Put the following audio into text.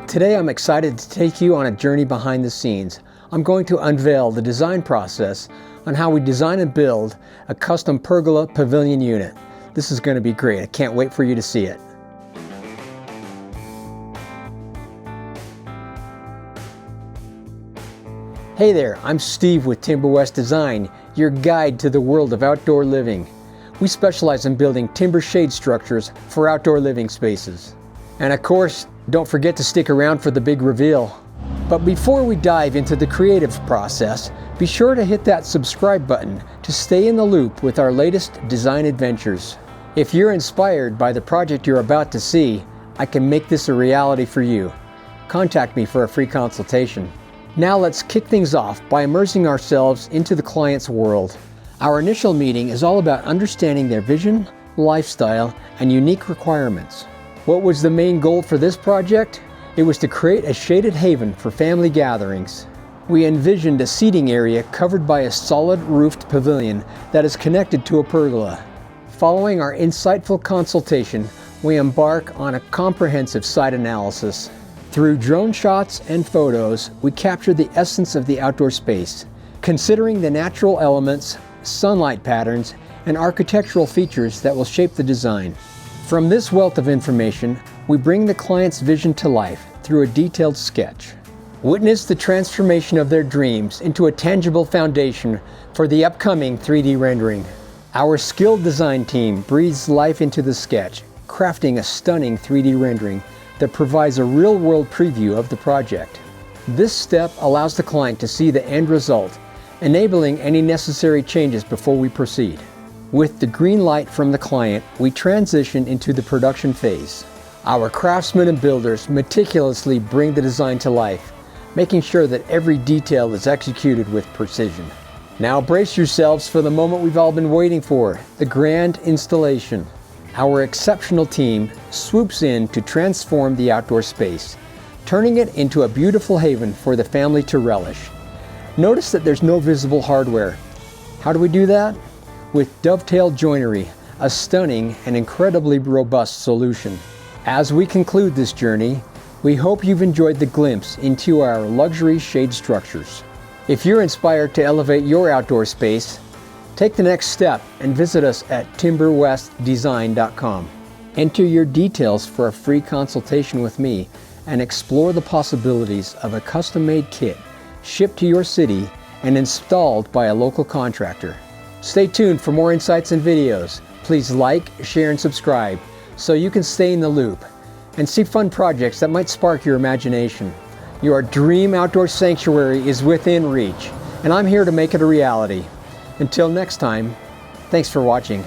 Today I'm excited to take you on a journey behind the scenes. I'm going to unveil the design process on how we design and build a custom Pergola Pavilion unit. This is going to be great. I can't wait for you to see it. Hey there, I'm Steve with Timber West Design, your guide to the world of outdoor living. We specialize in building timber shade structures for outdoor living spaces. And of course, don't forget to stick around for the big reveal. But before we dive into the creative process, be sure to hit that subscribe button to stay in the loop with our latest design adventures. If you're inspired by the project you're about to see, I can make this a reality for you. Contact me for a free consultation. Now let's kick things off by immersing ourselves into the client's world. Our initial meeting is all about understanding their vision, lifestyle, and unique requirements. What was the main goal for this project? It was to create a shaded haven for family gatherings. We envisioned a seating area covered by a solid roofed pavilion that is connected to a pergola. Following our insightful consultation, we embark on a comprehensive site analysis. Through drone shots and photos, we capture the essence of the outdoor space, considering the natural elements, sunlight patterns, and architectural features that will shape the design. From this wealth of information, we bring the client's vision to life through a detailed sketch. Witness the transformation of their dreams into a tangible foundation for the upcoming 3D rendering. Our skilled design team breathes life into the sketch, crafting a stunning 3D rendering that provides a real-world preview of the project. This step allows the client to see the end result, enabling any necessary changes before we proceed. With the green light from the client, we transition into the production phase. Our craftsmen and builders meticulously bring the design to life, making sure that every detail is executed with precision. Now brace yourselves for the moment we've all been waiting for, the grand installation. Our exceptional team swoops in to transform the outdoor space, turning it into a beautiful haven for the family to relish. Notice that there's no visible hardware. How do we do that? With dovetail joinery, a stunning and incredibly robust solution. As we conclude this journey, we hope you've enjoyed the glimpse into our luxury shade structures. If you're inspired to elevate your outdoor space, take the next step and visit us at timberwestdesign.com. Enter your details for a free consultation with me and explore the possibilities of a custom-made kit shipped to your city and installed by a local contractor. Stay tuned for more insights and videos. Please like, share, and subscribe so you can stay in the loop and see fun projects that might spark your imagination. Your dream outdoor sanctuary is within reach, and I'm here to make it a reality. Until next time, thanks for watching.